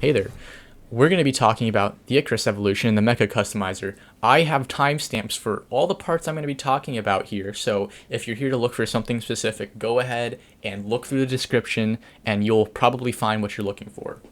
Hey there. We're going to be talking about the Icarus Evolution and the Mecha Customizer. I have timestamps for all the parts I'm going to be talking about here, so if you're here to look for something specific, go ahead and look through the description and you'll probably find what you're looking for.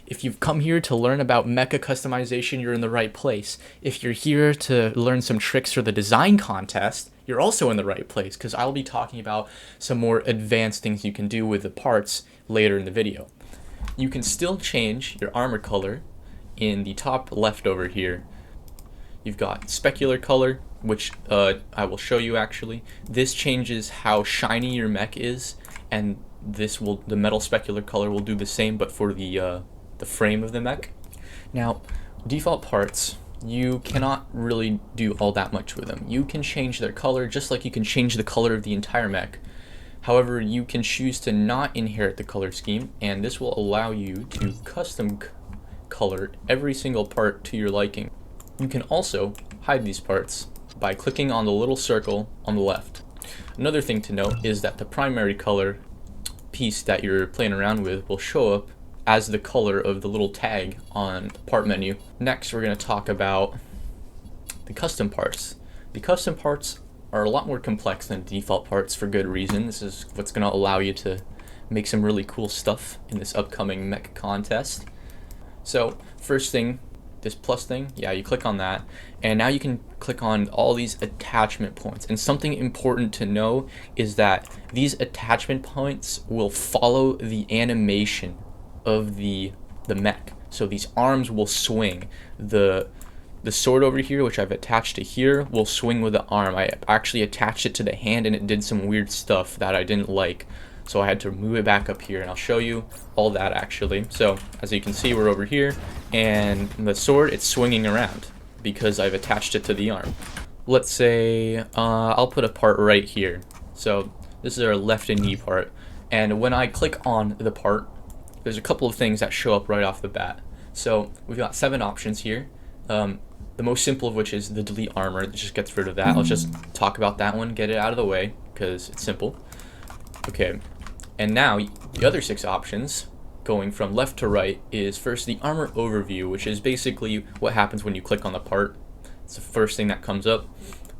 If you've come here to learn about Mecha Customization, you're in the right place. If you're here to learn some tricks for the design contest, you're also in the right place, because I'll be talking about some more advanced things you can do with the parts later in the video. You can still change your armor color in the top left over here. You've got specular color, which I will show you actually. This changes how shiny your mech is, and the metal specular color will do the same, but for the frame of the mech. Now, default parts, you cannot really do all that much with them. You can change their color just like you can change the color of the entire mech. However, you can choose to not inherit the color scheme, and this will allow you to custom color every single part to your liking. You can also hide these parts by clicking on the little circle on the left. Another thing to note is that the primary color piece that you're playing around with will show up as the color of the little tag on the part menu. Next, we're going to talk about the custom parts. The custom parts are a lot more complex than default parts for good reason. This is what's going to allow you to make some really cool stuff in this upcoming Mecha Contest. So first thing, this plus thing, yeah, you click on that, and now you can click on all these attachment points. And something important to know is that these attachment points will follow the animation of the mech. So these arms will swing. The sword over here, which I've attached to here, will swing with the arm. I actually attached it to the hand and it did some weird stuff that I didn't like. So I had to move it back up here, and I'll show you all that actually. So as you can see, we're over here, and the sword, it's swinging around because I've attached it to the arm. Let's say I'll put a part right here. So this is our left and knee part. And when I click on the part, there's a couple of things that show up right off the bat. So we've got 7 options here. The most simple of which is the delete armor. It just gets rid of that. I'll just talk about that one, get it out of the way, because it's simple. Okay, and now the other 6 options, going from left to right, is first the armor overview, which is basically what happens when you click on the part. It's the first thing that comes up.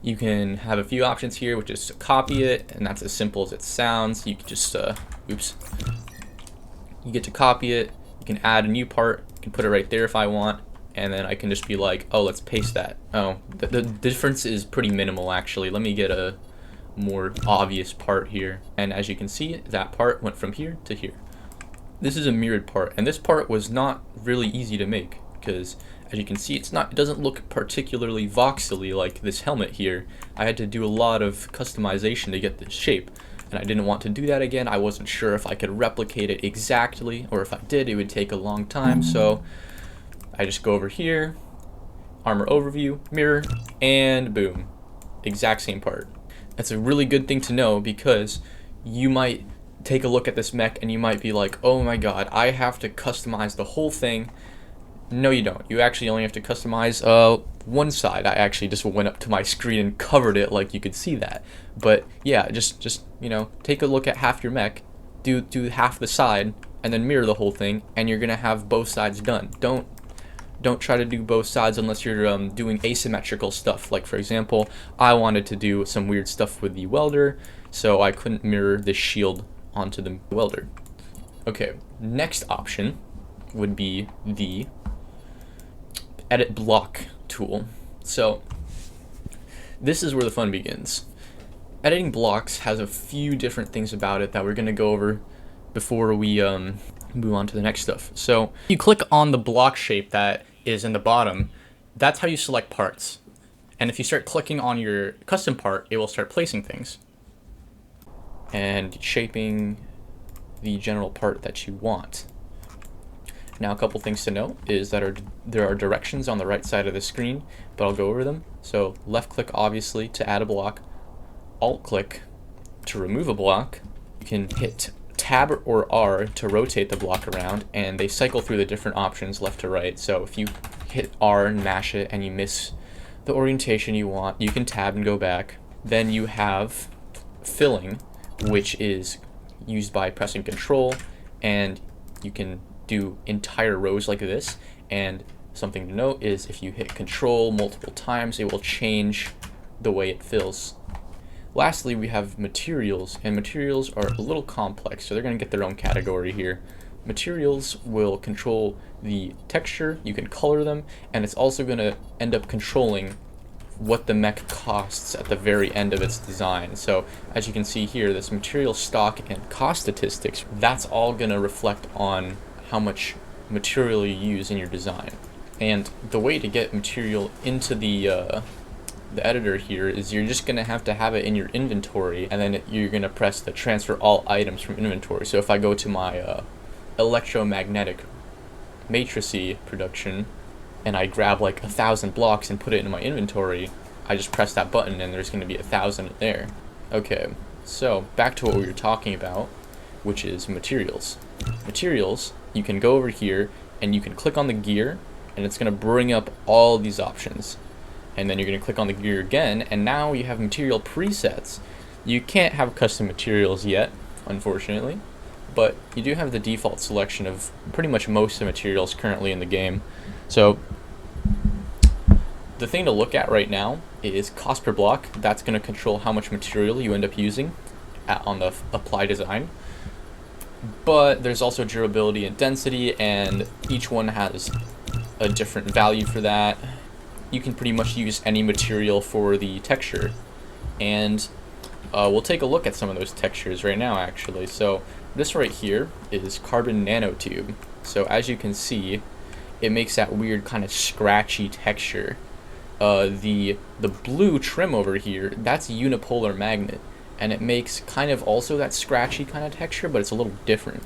You can have a few options here, which is to copy it, and that's as simple as it sounds. You can just, you get to copy it. You can add a new part. You can put it right there if I want. And then I can just be like, oh, let's paste that. Oh, the difference is pretty minimal actually. Let me get a more obvious part here. And as you can see, that part went from here to here. This is a mirrored part, and this part was not really easy to make because as you can see, it doesn't look particularly voxely like this helmet here. I had to do a lot of customization to get this shape, and I didn't want to do that again. I wasn't sure if I could replicate it exactly, or if I did, it would take a long time. So I just go over here, armor overview, mirror, and boom, exact same part. That's a really good thing to know, because you might take a look at this mech and you might be like, oh my god, I have to customize the whole thing. No, you don't. You actually only have to customize one side. I actually just went up to my screen and covered it like you could see that. But yeah, just you know, take a look at half your mech, do half the side, and then mirror the whole thing, and you're gonna have both sides done. Don't try to do both sides unless you're doing asymmetrical stuff. Like for example, I wanted to do some weird stuff with the welder, so I couldn't mirror the shield onto the welder. Okay, next option would be the edit block tool. So this is where the fun begins. Editing blocks has a few different things about it that we're going to go over before we move on to the next stuff. So you click on the block shape that is in the bottom. That's how you select parts. And if you start clicking on your custom part, it will start placing things and shaping the general part that you want. Now, a couple things to note is that there are directions on the right side of the screen, but I'll go over them. So left click obviously to add a block, alt click to remove a block. You can hit Tab or R to rotate the block around, and they cycle through the different options left to right. So if you hit R and mash it and you miss the orientation you want, you can tab and go back. Then you have filling, which is used by pressing Control, and you can do entire rows like this. And something to note is if you hit Control multiple times, it will change the way it fills. Lastly, we have materials, and materials are a little complex, so they're going to get their own category here. Materials will control the texture, you can color them, and it's also going to end up controlling what the mech costs at the very end of its design. So as you can see here, this material stock and cost statistics, that's all going to reflect on how much material you use in your design. And the way to get material into the editor here is you're just going to have it in your inventory, and then you're going to press the transfer all items from inventory. So if I go to my electromagnetic matrices production and I grab like 1,000 blocks and put it in my inventory, I just press that button and there's going to be 1,000 there. Okay, so back to what we were talking about, which is materials. Materials, you can go over here and you can click on the gear, and it's going to bring up all these options. And then you're going to click on the gear again, and now you have material presets. You can't have custom materials yet, unfortunately, but you do have the default selection of pretty much most of the materials currently in the game. So the thing to look at right now is cost per block. That's going to control how much material you end up using on the apply design. But there's also durability and density, and each one has a different value for that. You can pretty much use any material for the texture, and we'll take a look at some of those textures right now actually. So this right here is carbon nanotube. So as you can see, it makes that weird kind of scratchy texture. The blue trim over here, that's unipolar magnet, and it makes kind of also that scratchy kind of texture, but it's a little different.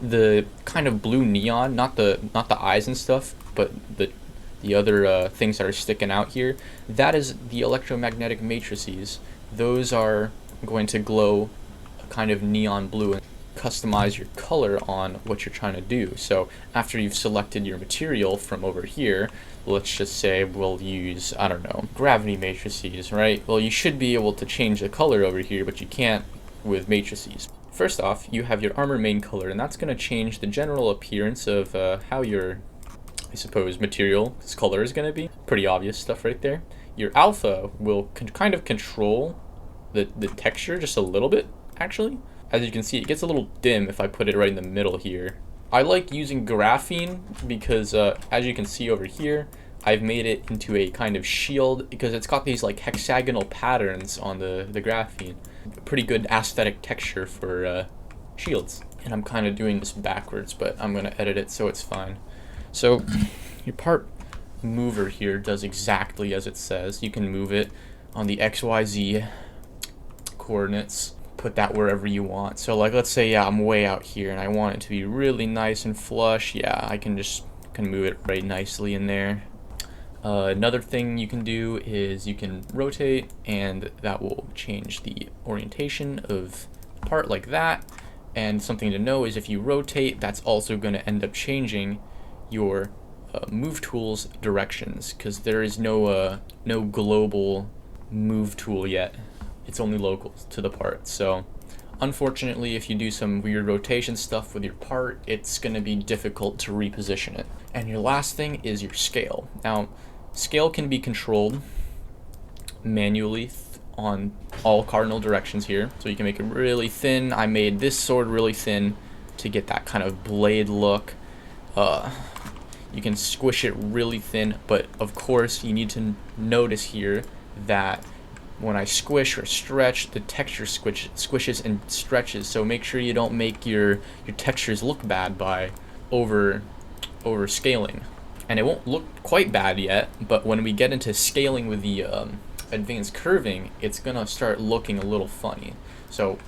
The kind of blue neon, not the eyes and stuff, but the other things that are sticking out here, that is the electromagnetic matrices. Those are going to glow a kind of neon blue and customize your color on what you're trying to do. So after you've selected your material from over here, let's just say we'll use, I don't know, gravity matrices, right? Well, you should be able to change the color over here, but you can't with matrices. First off, you have your armor main color, and that's going to change the general appearance of how your, I suppose, material's color is going to be. Pretty obvious stuff right there. Your alpha will kind of control the texture just a little bit, actually. As you can see, it gets a little dim if I put it right in the middle here. I like using graphene because, as you can see over here, I've made it into a kind of shield because it's got these like hexagonal patterns on the graphene. Pretty good aesthetic texture for shields. And I'm kind of doing this backwards, but I'm going to edit it so it's fine. So your part mover here does exactly as it says. You can move it on the XYZ coordinates, put that wherever you want. So like, let's say, yeah, I'm way out here and I want it to be really nice and flush. Yeah, I can move it right nicely in there. Another thing you can do is you can rotate, and that will change the orientation of the part like that. And something to know is if you rotate, that's also going to end up changing your move tool's directions, because there is no global move tool yet. It's only local to the part. So unfortunately, if you do some weird rotation stuff with your part, it's going to be difficult to reposition it. And your last thing is your scale. Now, scale can be controlled manually on all cardinal directions here. So you can make it really thin. I made this sword really thin to get that kind of blade look. You can squish it really thin, but of course you need to notice here that when I squish or stretch, the texture squishes and stretches. So make sure you don't make your textures look bad by over scaling. And it won't look quite bad yet, but when we get into scaling with the advanced curving, it's gonna start looking a little funny. So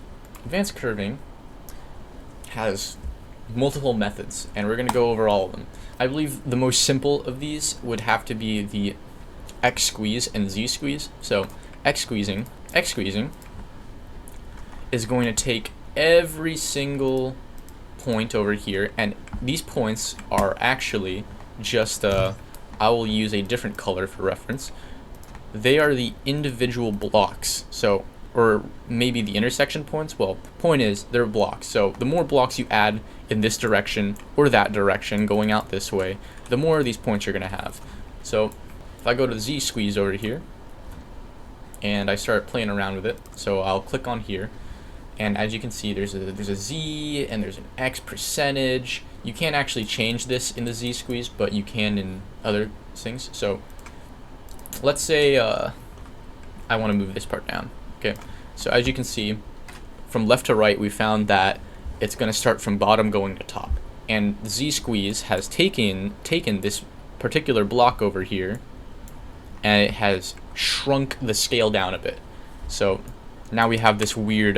advanced curving has multiple methods, and we're gonna go over all of them. I believe the most simple of these would have to be the X squeeze and Z squeeze. So X squeezing is going to take every single point over here, and these points are actually just I will use a different color for reference. They are the individual blocks. So or maybe the intersection points. Well, the point is they're blocks. So the more blocks you add in this direction or that direction going out this way, the more of these points you're going to have. So if I go to Z squeeze over here and I start playing around with it, so I'll click on here, and as you can see, there's a Z and there's an X percentage. You can't actually change this in the Z squeeze, but you can in other things. So let's say I want to move this part down. Okay, so as you can see, from left to right, we found that it's going to start from bottom going to top, and Z squeeze has taken this particular block over here, and it has shrunk the scale down a bit. So now we have this weird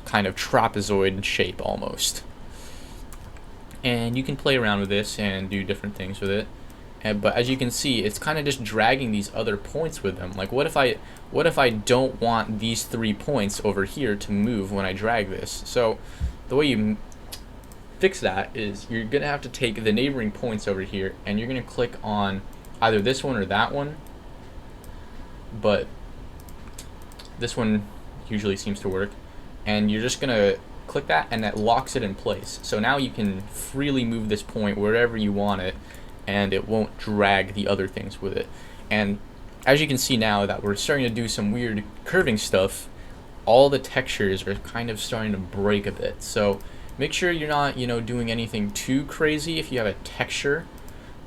kind of trapezoid shape almost, and you can play around with this and do different things with it. But as you can see, it's kind of just dragging these other points with them. Like, what if I don't want these 3 points over here to move when I drag this? So the way you fix that is you're gonna have to take the neighboring points over here, and you're gonna click on either this one or that one, but this one usually seems to work, and you're just gonna click that, and that locks it in place. So now you can freely move this point wherever you want it, and it won't drag the other things with it. And as you can see now that we're starting to do some weird curving stuff, all the textures are kind of starting to break a bit. So make sure you're not, doing anything too crazy if you have a texture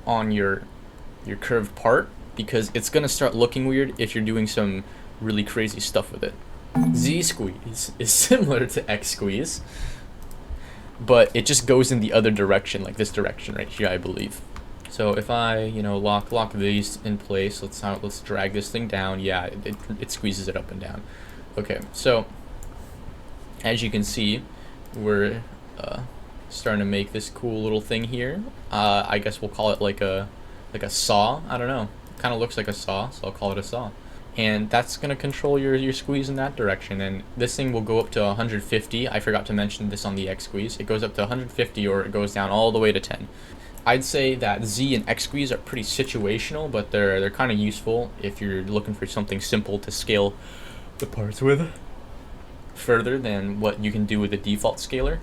on your curved part, because it's gonna start looking weird if you're doing some really crazy stuff with it. Z squeeze is similar to X squeeze, but it just goes in the other direction, like this direction right here, I believe. So if I, lock these in place, let's drag this thing down. Yeah, it squeezes it up and down. Okay, so as you can see, we're starting to make this cool little thing here. I guess we'll call it like a saw. I don't know. It kind of looks like a saw, so I'll call it a saw. And that's going to control your squeeze in that direction. And this thing will go up to 150. I forgot to mention this on the X squeeze. It goes up to 150, or it goes down all the way to 10. I'd say that Z and X squeeze are pretty situational, but they're kind of useful if you're looking for something simple to scale the parts with further than what you can do with the default scaler.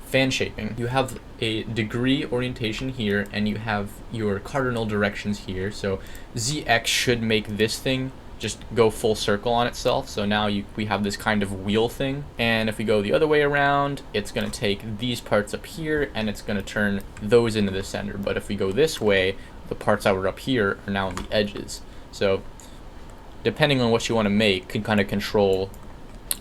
Fan shaping. You have a degree orientation here, and you have your cardinal directions here. So ZX should make this thing just go full circle on itself. So now we have this kind of wheel thing, and if we go the other way around, it's going to take these parts up here and it's going to turn those into the center. But if we go this way, the parts that were up here are now on the edges. So depending on what you want to make can kind of control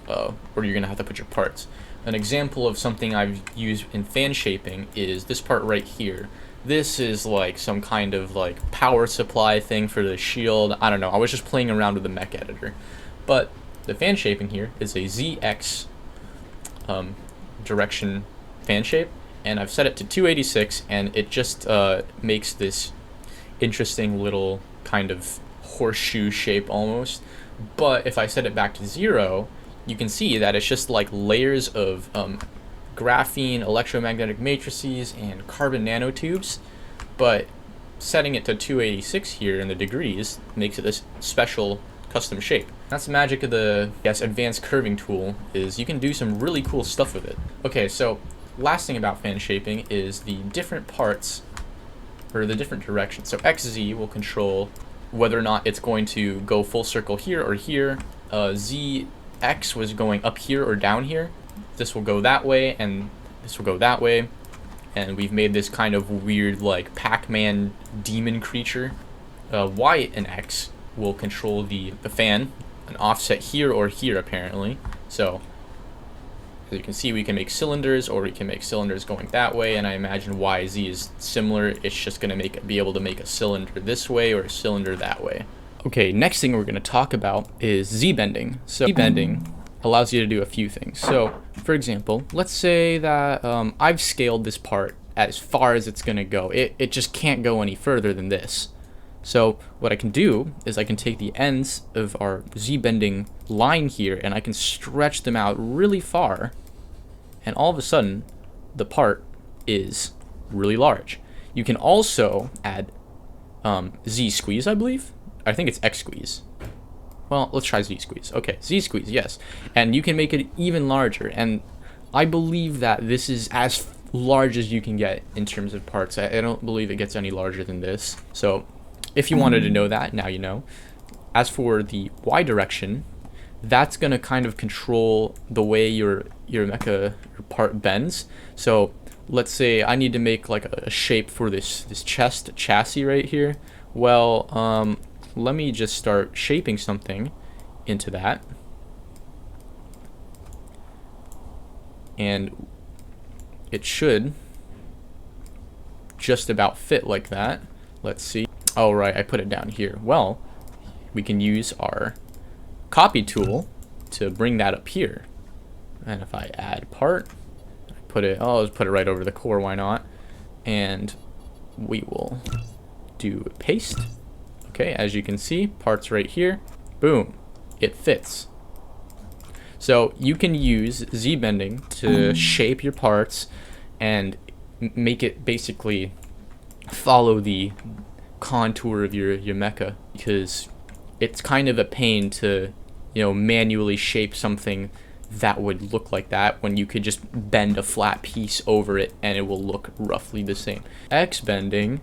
where you're going to have to put your parts. An example of something I've used in fan shaping is this part right here. This is like some kind of like power supply thing for the shield. I don't know. I was just playing around with the Mecha Editor. But the fan shaping here is a ZX direction fan shape, and I've set it to 286, and it just makes this interesting little kind of horseshoe shape almost. But if I set it back to 0, you can see that it's just like layers of graphene electromagnetic matrices and carbon nanotubes, but setting it to 286 here in the degrees makes it this special custom shape. That's the magic of the advanced curving tool, is you can do some really cool stuff with it. Okay, so last thing about fan shaping is the different parts, or the different directions. So XZ will control whether or not it's going to go full circle here or here. ZX was going up here or down here. This will go that way, and this will go that way, and we've made this kind of weird like Pac-Man demon creature. Y and X will control the fan, an offset here or here apparently. So as you can see, we can make cylinders, or we can make cylinders going that way, and I imagine YZ is similar. It's just going to be able to make a cylinder this way or a cylinder that way. Okay, next thing we're going to talk about is Z-bending. So Z-bending allows you to do a few things. So for example, let's say that I've scaled this part as far as it's going to go. It just can't go any further than this. So what I can do is I can take the ends of our Z-bending line here, and I can stretch them out really far, and all of a sudden the part is really large. You can also add Z squeeze, I believe. I think it's X squeeze. well, let's try Z squeeze. Okay, Z squeeze, yes. And you can make it even larger. And I believe that this is as large as you can get in terms of parts. I don't believe it gets any larger than this. So if you wanted to know that, now you know. As for the Y direction, that's gonna kind of control the way your mecha part bends. So let's say I need to make like a shape for this chest chassis right here. Well, let me just start shaping something into that. And it should just about fit like that. Let's see. Oh, right, I put it down here. Well, we can use our copy tool to bring that up here. And if I add part, I'll just put it right over the core, why not? And we will do paste. Okay, as you can see, parts right here. Boom, it fits. So you can use Z-bending to shape your parts and make it basically follow the contour of your mecha, because it's kind of a pain to, manually shape something that would look like that when you could just bend a flat piece over it and it will look roughly the same. X bending,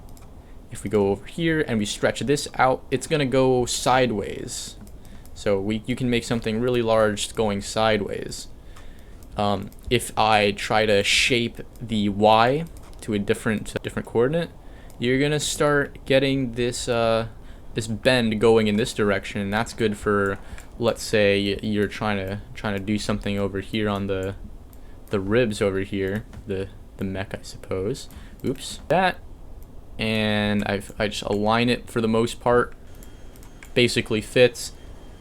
if we go over here and we stretch this out, it's gonna go sideways. So you can make something really large going sideways. If I try to shape the Y to a different coordinate, you're gonna start getting this this bend going in this direction, and that's good for, let's say you're trying to do something over here on the ribs over here, the mech, I suppose. Oops, that, and I just align it for the most part. Basically fits.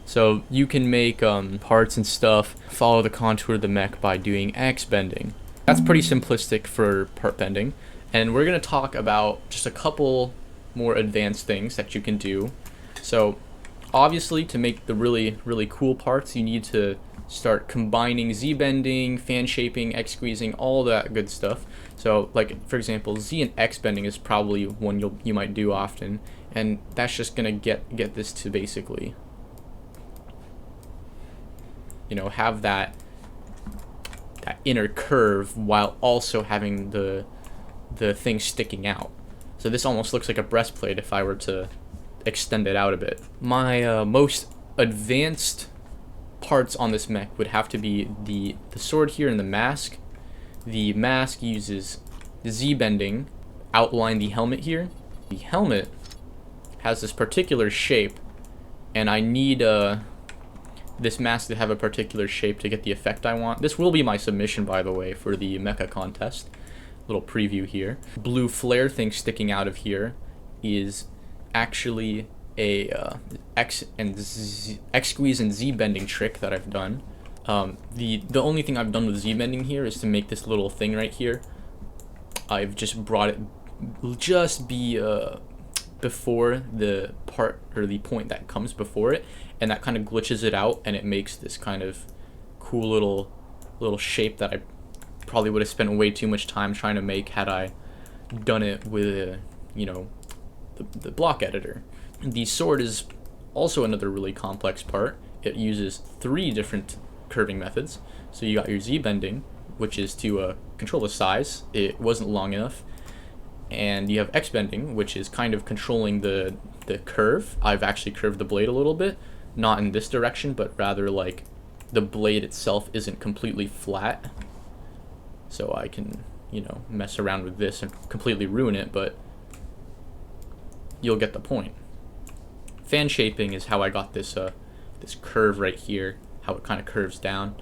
So you can make parts and stuff follow the contour of the mech by doing X bending. That's pretty simplistic for part bending. And we're going to talk about just a couple more advanced things that you can do. So obviously, to make the really, really cool parts, you need to start combining Z bending, fan shaping, X squeezing, all that good stuff. So like, for example, Z and X bending is probably one you might do often. And that's just going to get this to basically, have that inner curve while also having the thing sticking out. So this almost looks like a breastplate if I were to extend it out a bit. My most advanced parts on this mech would have to be the sword here and the mask. The mask uses Z bending, outline the helmet here. The helmet has this particular shape, and I need this mask to have a particular shape to get the effect I want. This will be my submission, by the way, for the Mecha Contest. Little preview here. Blue flare thing sticking out of here is actually a X squeeze and Z bending trick that I've done. The only thing I've done with Z bending here is to make this little thing right here. I've just brought it just before the part or the point that comes before it, and that kind of glitches it out, and it makes this kind of cool little shape that I probably would have spent way too much time trying to make had I done it with the block editor. The sword is also another really complex part. It uses 3 different curving methods. So you got your Z bending, which is to control the size. It wasn't long enough. And you have X bending, which is kind of controlling the curve. I've actually curved the blade a little bit, not in this direction, but rather like the blade itself isn't completely flat. So I can, mess around with this and completely ruin it, but you'll get the point. Fan shaping is how I got this this curve right here, how it kind of curves down.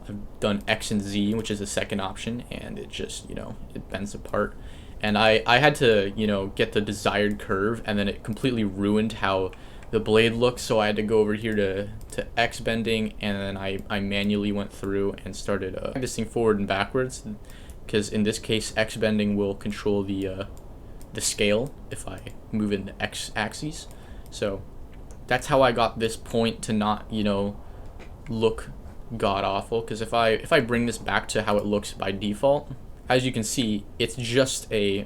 I've done X and Z, which is the second option, and it just, it bends apart. And I had to, get the desired curve, and then it completely ruined how the blade looks, so I had to go over here to X bending, and then I manually went through and started this thing forward and backwards, because in this case X bending will control the scale if I move in the X axis. So that's how I got this point to not, look god awful, because if I bring this back to how it looks by default, as you can see, it's just a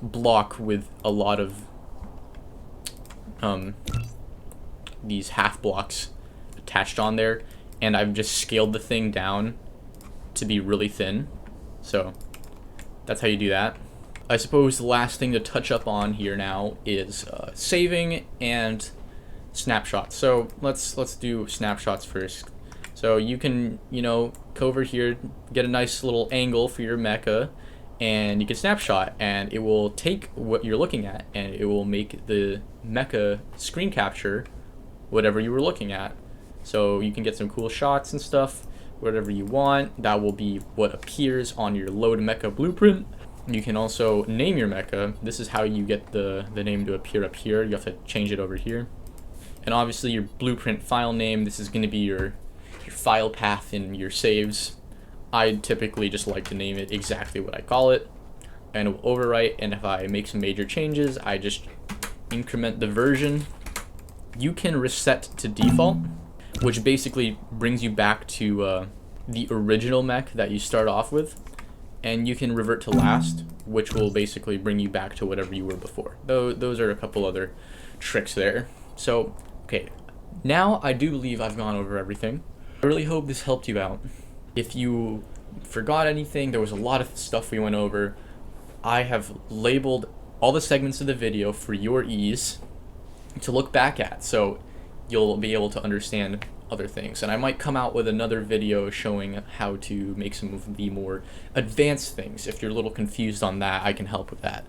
block with a lot of these half blocks attached on there, and I've just scaled the thing down to be really thin. So that's how you do that. I suppose the last thing to touch up on here now is saving and snapshots. So let's do snapshots first. So you can, go over here, get a nice little angle for your mecha, and you can snapshot, and it will take what you're looking at, and it will make the mecha screen capture whatever you were looking at. So you can get some cool shots and stuff, whatever you want. That will be what appears on your load mecha blueprint. You can also name your mecha. This is how you get the name to appear up here. You have to change it over here. And obviously your blueprint file name, this is going to be your file path in your saves. I typically just like to name it exactly what I call it, and it will overwrite, and if I make some major changes, I just increment the version. You can reset to default, which basically brings you back to the original mech that you start off with, and you can revert to last, which will basically bring you back to whatever you were before. Those are a couple other tricks there. So, okay, now I do believe I've gone over everything. I really hope this helped you out. If you forgot anything, there was a lot of stuff we went over. I have labeled all the segments of the video for your ease to look back at, so you'll be able to understand other things. And I might come out with another video showing how to make some of the more advanced things. If you're a little confused on that, I can help with that.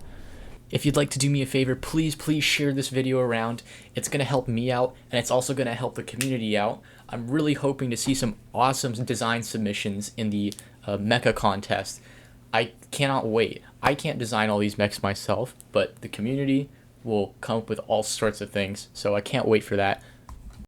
If you'd like to do me a favor, please share this video around. It's going to help me out, and it's also going to help the community out. I'm really hoping to see some awesome design submissions in the Mecha Contest. I cannot wait. I can't design all these mechs myself, but the community will come up with all sorts of things, so I can't wait for that.